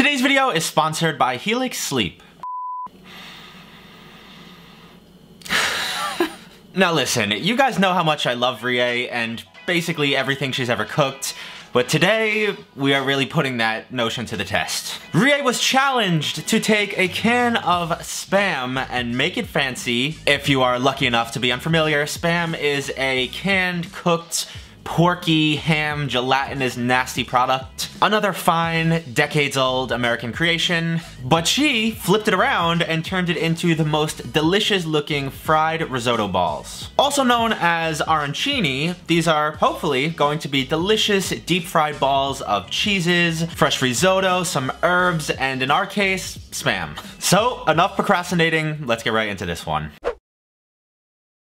Today's video is sponsored by Helix Sleep. Now listen, you guys know how much I love Rie and basically everything she's ever cooked, but today we are really putting that notion to the test. Rie was challenged to take a can of Spam and make it fancy. If you are lucky enough to be unfamiliar, Spam is a canned, cooked, porky, ham, gelatinous, nasty product. Another fine, decades-old American creation. But she flipped it around and turned it into the most delicious-looking fried risotto balls. Also known as Arancini, these are hopefully going to be delicious deep-fried balls of cheeses, fresh risotto, some herbs, and in our case, Spam. So, enough procrastinating, let's get right into this one.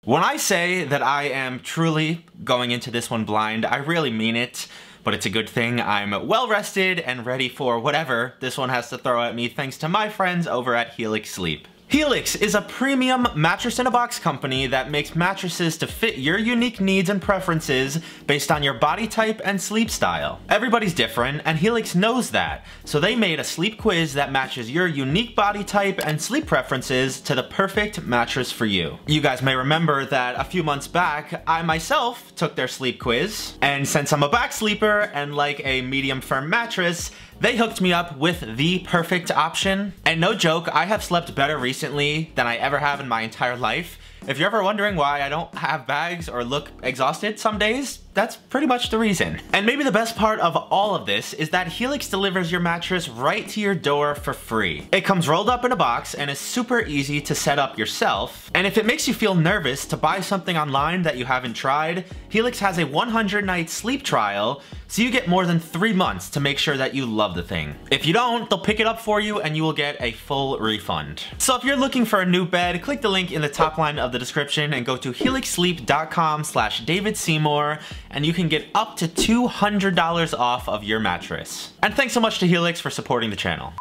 When I say that I am truly going into this one blind, I really mean it, but it's a good thing I'm well rested and ready for whatever this one has to throw at me thanks to my friends over at Helix Sleep. Helix is a premium mattress-in-a-box company that makes mattresses to fit your unique needs and preferences based on your body type and sleep style. Everybody's different, and Helix knows that, so they made a sleep quiz that matches your unique body type and sleep preferences to the perfect mattress for you. You guys may remember that a few months back, I myself took their sleep quiz, and since I'm a back sleeper and like a medium firm mattress, they hooked me up with the perfect option. And no joke, I have slept better recently than I ever have in my entire life. If you're ever wondering why I don't have bags or look exhausted some days, that's pretty much the reason. And maybe the best part of all of this is that Helix delivers your mattress right to your door for free. It comes rolled up in a box and is super easy to set up yourself. And if it makes you feel nervous to buy something online that you haven't tried, Helix has a 100-night sleep trial, so you get more than 3 months to make sure that you love the thing. If you don't, they'll pick it up for you and you will get a full refund. So if you're looking for a new bed, click the link in the top line of the description and go to helixsleep.com/David Seymour and you can get up to $200 off of your mattress. And thanks so much to Helix for supporting the channel.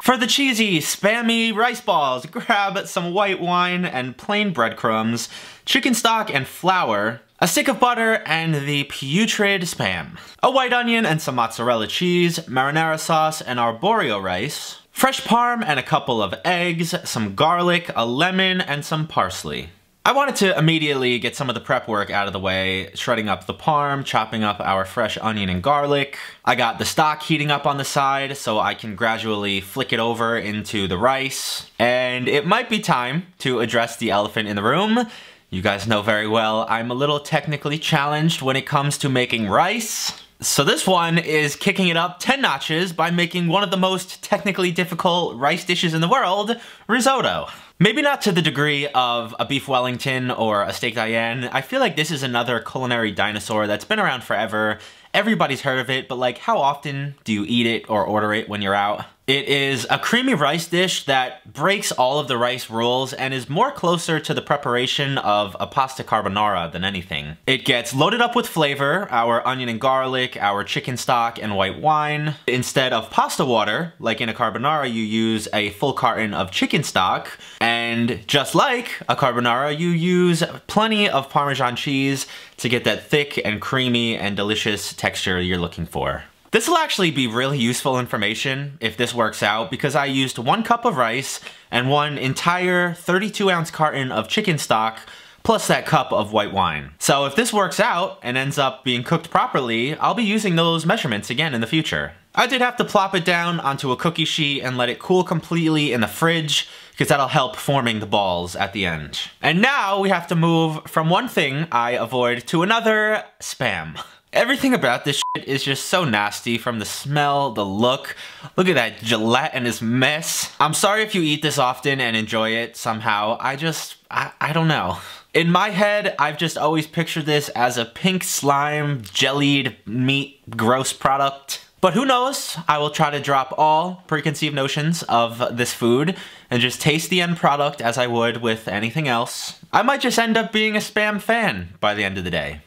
For the cheesy, spammy rice balls, grab some white wine and plain breadcrumbs, chicken stock and flour, a stick of butter, and the putrid Spam. A white onion and some mozzarella cheese, marinara sauce and arborio rice, fresh parm and a couple of eggs, some garlic, a lemon, and some parsley. I wanted to immediately get some of the prep work out of the way, shredding up the parm, chopping up our fresh onion and garlic. I got the stock heating up on the side so I can gradually flick it over into the rice. And it might be time to address the elephant in the room. You guys know very well I'm a little technically challenged when it comes to making rice. So this one is kicking it up 10 notches by making one of the most technically difficult rice dishes in the world, risotto. Maybe not to the degree of a beef Wellington or a steak Diane. I feel like this is another culinary dinosaur that's been around forever. Everybody's heard of it, but like, how often do you eat it or order it when you're out? It is a creamy rice dish that breaks all of the rice rules and is more closer to the preparation of a pasta carbonara than anything. It gets loaded up with flavor, our onion and garlic, our chicken stock, and white wine. Instead of pasta water, like in a carbonara, you use a full carton of chicken stock. And just like a carbonara, you use plenty of Parmesan cheese to get that thick and creamy and delicious texture you're looking for. This will actually be really useful information if this works out because I used 1 cup of rice and 1 entire 32-ounce carton of chicken stock plus that cup of white wine. So if this works out and ends up being cooked properly, I'll be using those measurements again in the future. I did have to plop it down onto a cookie sheet and let it cool completely in the fridge because that'll help forming the balls at the end. And now we have to move from one thing I avoid to another, Spam. Everything about this shit is just so nasty, from the smell, the look. Look at that gelatinous mess. I'm sorry if you eat this often and enjoy it somehow. I don't know. In my head, I've just always pictured this as a pink slime, jellied meat, gross product. But who knows? I will try to drop all preconceived notions of this food and just taste the end product as I would with anything else. I might just end up being a Spam fan by the end of the day.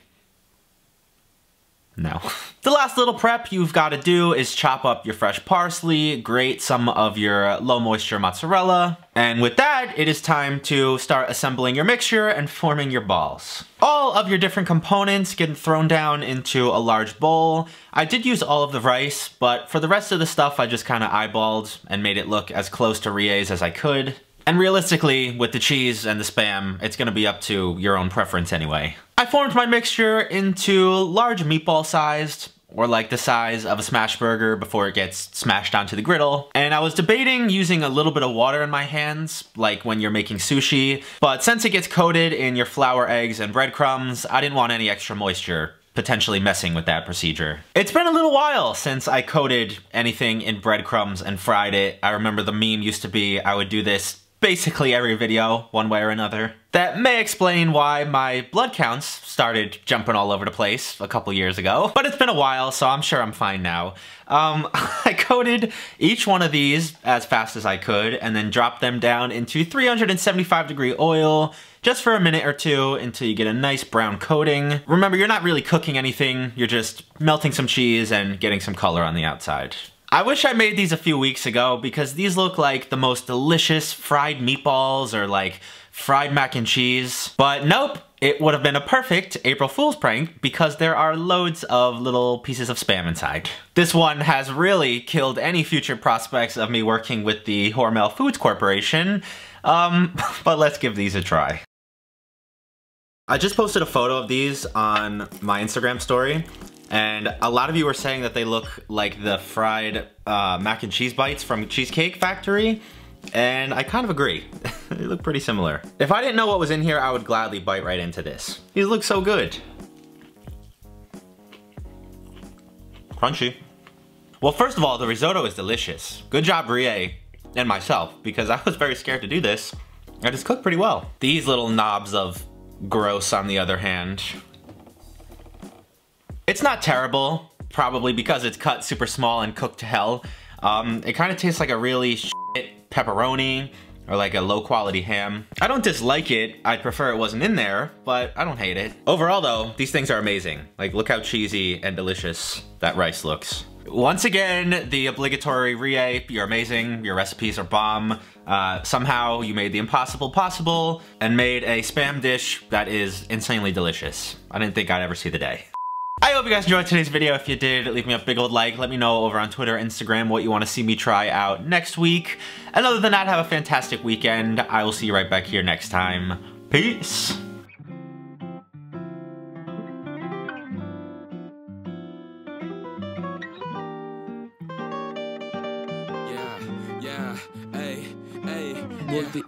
No. The last little prep you've got to do is chop up your fresh parsley, grate some of your low moisture mozzarella, and with that, it is time to start assembling your mixture and forming your balls. All of your different components get thrown down into a large bowl. I did use all of the rice, but for the rest of the stuff I just kind of eyeballed and made it look as close to Rie's as I could. And realistically, with the cheese and the Spam, it's gonna be up to your own preference anyway. I formed my mixture into large meatball sized, or like the size of a smash burger before it gets smashed onto the griddle. And I was debating using a little bit of water in my hands, like when you're making sushi, but since it gets coated in your flour, eggs, and breadcrumbs, I didn't want any extra moisture potentially messing with that procedure. It's been a little while since I coated anything in breadcrumbs and fried it. I remember the meme used to be I would do this basically every video, one way or another. That may explain why my blood counts started jumping all over the place a couple years ago, but it's been a while, so I'm sure I'm fine now. I coated each one of these as fast as I could and then dropped them down into 375-degree oil just for a minute or two until you get a nice brown coating. Remember, you're not really cooking anything, you're just melting some cheese and getting some color on the outside. I wish I made these a few weeks ago because these look like the most delicious fried meatballs or like fried mac and cheese. But nope, it would have been a perfect April Fool's prank because there are loads of little pieces of Spam inside. This one has really killed any future prospects of me working with the Hormel Foods Corporation, but let's give these a try. I just posted a photo of these on my Instagram story. And a lot of you were saying that they look like the fried mac and cheese bites from Cheesecake Factory, and I kind of agree. They look pretty similar. If I didn't know what was in here, I would gladly bite right into this. These look so good. Crunchy. Well, first of all, the risotto is delicious. Good job, Rie, and myself, because I was very scared to do this. I just cooked pretty well. These little knobs of gross, on the other hand. It's not terrible, probably because it's cut super small and cooked to hell. It kind of tastes like a really shit pepperoni or like a low quality ham. I don't dislike it, I'd prefer it wasn't in there, but I don't hate it. Overall though, these things are amazing. Like, look how cheesy and delicious that rice looks. Once again, the obligatory Rie, you're amazing, your recipes are bomb. Somehow you made the impossible possible and made a Spam dish that is insanely delicious. I didn't think I'd ever see the day. I hope you guys enjoyed today's video. If you did, leave me a big old like. Let me know over on Twitter, Instagram, what you want to see me try out next week. And other than that, have a fantastic weekend. I will see you right back here next time. Peace. With the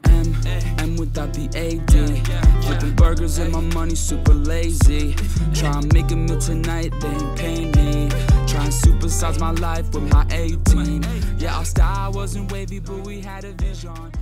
M without the AD. Flipping burgers and my money super lazy. Try and make a meal tonight, they ain't paying me. Try and supersize my life with my A-team. Yeah, our style wasn't wavy, but we had a vision.